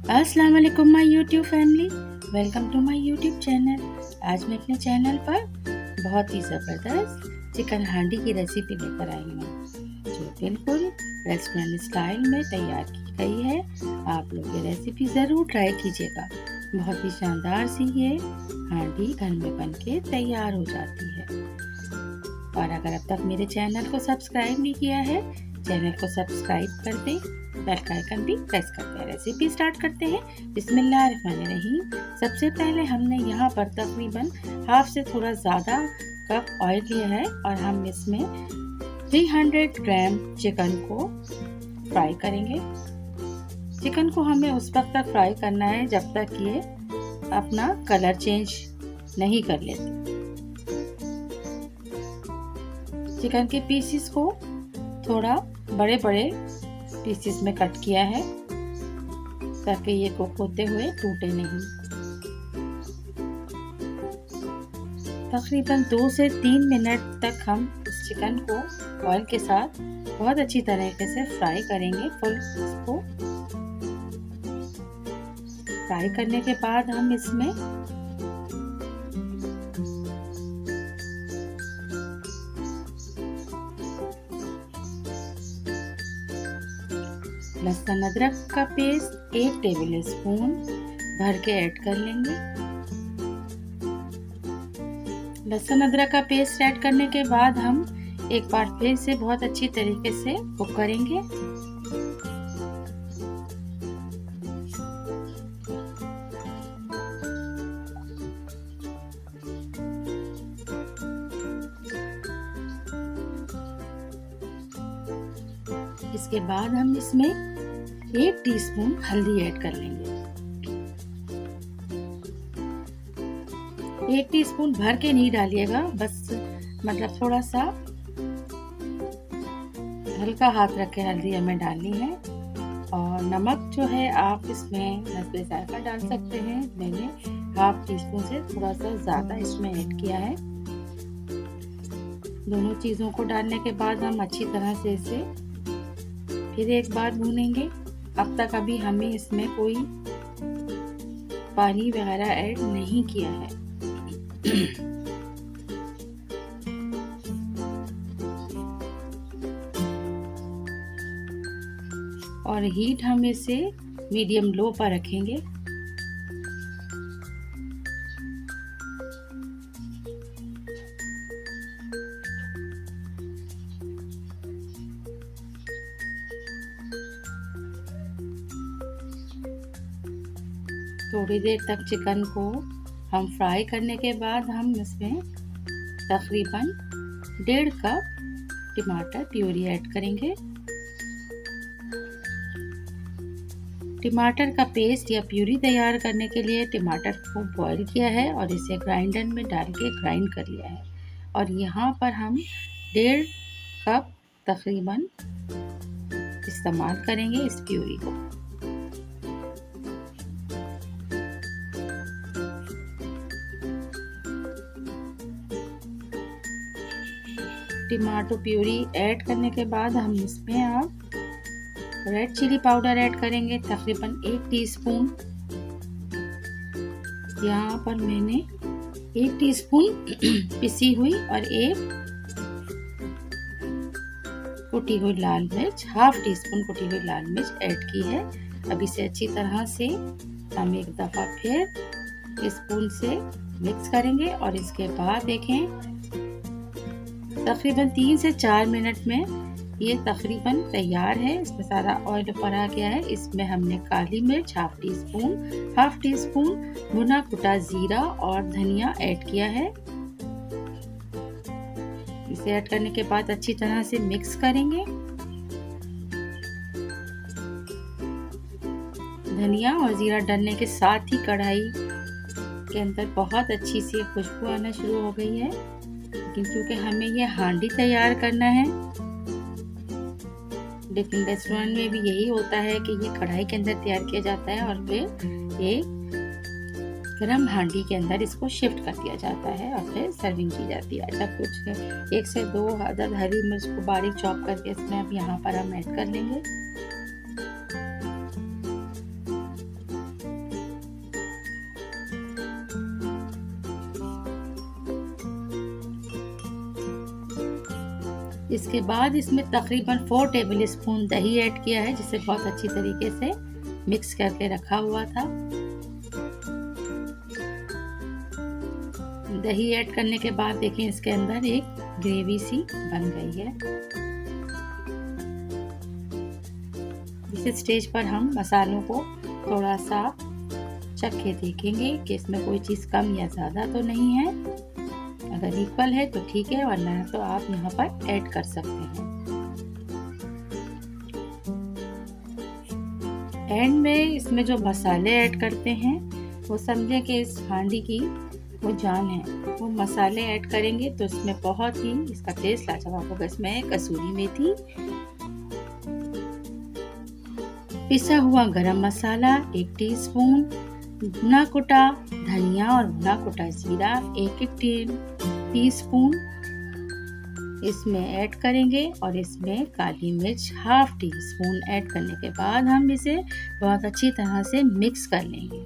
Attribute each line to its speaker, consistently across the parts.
Speaker 1: अस्सलाम वालेकुम my YouTube family, welcome to my YouTube channel. आज मैं अपने चैनल पर बहुत ही ज़बरदस्त चिकन हांडी की रेसिपी लेकर आई हूँ जो बिल्कुल रेस्टोरेंट स्टाइल में तैयार की गई है। आप लोग ये रेसिपी ज़रूर ट्राई कीजिएगा। बहुत ही शानदार सी ये हांडी घर में बन के तैयार हो जाती है। और अगर अब तक मेरे चैनल को सब्सक्राइब नहीं किया है, चैनल को सब्सक्राइब कर दें, बेल का आइकन भी प्रेस करते हैं। रेसिपी स्टार्ट करते हैं। बिस्मिल्लाहिर्रहमानिर्रहीम। सबसे पहले हमने यहाँ पर तकरीबन हाफ से थोड़ा ज़्यादा कप ऑयल लिया है और हम इसमें 300 ग्राम चिकन को फ्राई करेंगे। चिकन को हमें उस वक्त तक फ्राई करना है जब तक ये अपना कलर चेंज नहीं कर लेते। चिकन के पीसेस को थोड़ा बड़े बड़े पीसेस में कट किया है ताकि ये कुक होते हुए टूटे नहीं। तकरीबन 2 से 3 मिनट तक हम इस चिकन को ऑयल के साथ बहुत अच्छी तरीके से फ्राई करेंगे। फुल इसको फ्राई करने के बाद हम इसमें लहसुन अदरक का पेस्ट 1 टेबल स्पून भर के ऐड कर लेंगे। लहसुन अदरक का पेस्ट ऐड करने के बाद हम एक बार फिर से बहुत अच्छी तरीके से कुक करेंगे। इसके बाद हम इसमें 1 टीस्पून हल्दी ऐड कर लेंगे। 1 टीस्पून भर के नहीं डालिएगा, बस मतलब थोड़ा सा हल्का हाथ रख के हल्दी हमें डालनी है। और नमक जो है आप इसमें नस्बे जायका डाल सकते हैं। मैंने हाफ टीस्पून से थोड़ा सा ज़्यादा इसमें ऐड किया है। दोनों चीज़ों को डालने के बाद हम अच्छी तरह से इसे फिर एक बार भूनेंगे। अब तक अभी हमें इसमें कोई पानी वगैरह ऐड नहीं किया है। और हीट हम इसे मीडियम लो पर रखेंगे। थोड़ी देर तक चिकन को हम फ्राई करने के बाद हम इसमें तकरीबन 1.5 कप टमाटर प्यूरी ऐड करेंगे। टमाटर का पेस्ट या प्यूरी तैयार करने के लिए टमाटर को बॉईल किया है और इसे ग्राइंडर में डाल के ग्राइंड कर लिया है। और यहाँ पर हम 1.5 कप तकरीबन इस्तेमाल करेंगे इस प्यूरी को। टमाटो प्यूरी ऐड करने के बाद हम इसमें आप रेड चिली पाउडर ऐड करेंगे तकरीबन 1 टीस्पून। यहाँ पर मैंने 1 टीस्पून पिसी हुई और 1 कुटी हुई लाल मिर्च, हाफ टीस्पून कुटी हुई लाल मिर्च ऐड की है। अब इसे अच्छी तरह से हम एक दफ़ा फिर स्पून से मिक्स करेंगे और इसके बाद देखें तकरीबन 3 से 4 मिनट में ये तकरीबन तैयार है। इसमें सारा ऑयल ऊपर आ गया है। इसमें हमने काली मिर्च हाफ टी स्पून भुना कुटा जीरा और धनिया ऐड किया है। इसे ऐड करने के बाद अच्छी तरह से मिक्स करेंगे। धनिया और जीरा डालने के साथ ही कढ़ाई के अंदर बहुत अच्छी सी खुशबू आना शुरू हो गई है। लेकिन क्योंकि हमें ये हांडी तैयार करना है, लेकिन रेस्टोरेंट में भी यही होता है कि ये कढ़ाई के अंदर तैयार किया जाता है और फिर एक गरम हांडी के अंदर इसको शिफ्ट कर दिया जाता है और फिर सर्विंग की जाती है। ऐसा कुछ है। 1 से 2 अदद हरी मिर्च को बारीक चॉप करके इसमें अब यहाँ पर हम ऐड कर लेंगे। इसके बाद इसमें तकरीबन 4 टेबल स्पून दही ऐड किया है, जिसे बहुत अच्छी तरीके से मिक्स करके रखा हुआ था। दही ऐड करने के बाद देखिए इसके अंदर एक ग्रेवी सी बन गई है। इस स्टेज पर हम मसालों को थोड़ा सा चख के देखेंगे कि इसमें कोई चीज़ कम या ज़्यादा तो नहीं है। अगर इक्वल है तो ठीक है, वरना तो आप यहाँ पर ऐड कर सकते हैं। एंड में इसमें जो मसाले ऐड करते हैं वो समझें कि इस हांडी की वो जान है। वो मसाले ऐड करेंगे तो इसमें बहुत ही इसका टेस्ट लाजवाब होगा। इसमें कसूरी मेथी, पिसा हुआ गरम मसाला 1 टीस्पून, भुना कुटा धनिया और भुना कुटा जीरा 1 टीस्पून इसमें ऐड करेंगे और इसमें काली मिर्च 1/2 टीस्पून ऐड करने के बाद हम इसे बहुत अच्छी तरह से मिक्स कर लेंगे।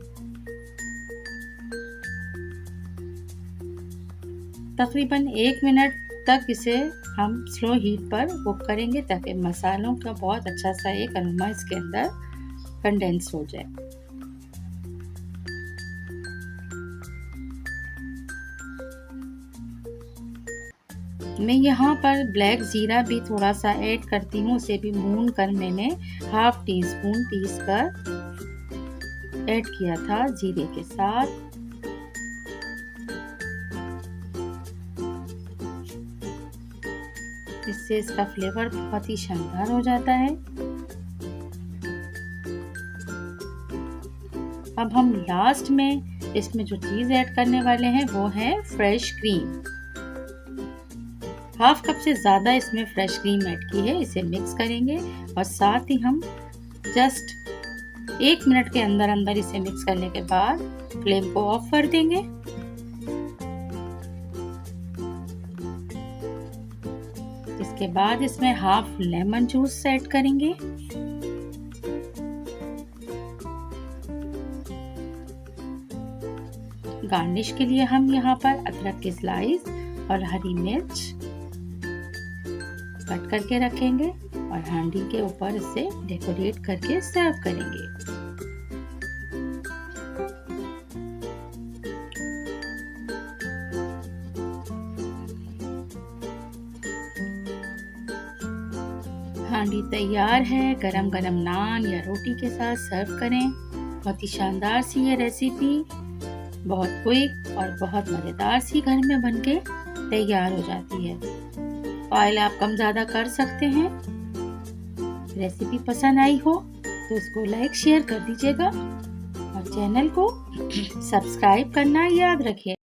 Speaker 1: तकरीबन 1 मिनट तक इसे हम स्लो हीट पर कुक करेंगे ताकि मसालों का बहुत अच्छा सा एक अरोमा इसके अंदर कंडेंस हो जाए। मैं यहाँ पर ब्लैक जीरा भी थोड़ा सा ऐड करती हूँ, उसे भी भून कर मैंने 1/2 टीस्पून पीस कर ऐड किया था जीरे के साथ। इससे इसका फ्लेवर बहुत ही शानदार हो जाता है। अब हम लास्ट में इसमें जो चीज़ ऐड करने वाले हैं वो है फ्रेश क्रीम। 1/2 कप से ज़्यादा इसमें फ्रेश क्रीम ऐड की है। इसे मिक्स करेंगे और साथ ही हम जस्ट 1 मिनट के अंदर अंदर इसे मिक्स करने के बाद फ्लेम को ऑफ कर देंगे। इसके बाद इसमें 1/2 लेमन जूस ऐड करेंगे। गार्निश के लिए हम यहाँ पर अदरक के स्लाइस और हरी मिर्च कट करके रखेंगे और हांडी के ऊपर इसे डेकोरेट करके सर्व करेंगे। हांडी तैयार है। गरम गरम नान या रोटी के साथ सर्व करें। बहुत ही शानदार सी ये रेसिपी बहुत क्विक और बहुत मज़ेदार सी घर में बनके तैयार हो जाती है। ऑयल आप कम ज़्यादा कर सकते हैं। रेसिपी पसंद आई हो तो इसको लाइक शेयर कर दीजिएगा और चैनल को सब्सक्राइब करना याद रखिए।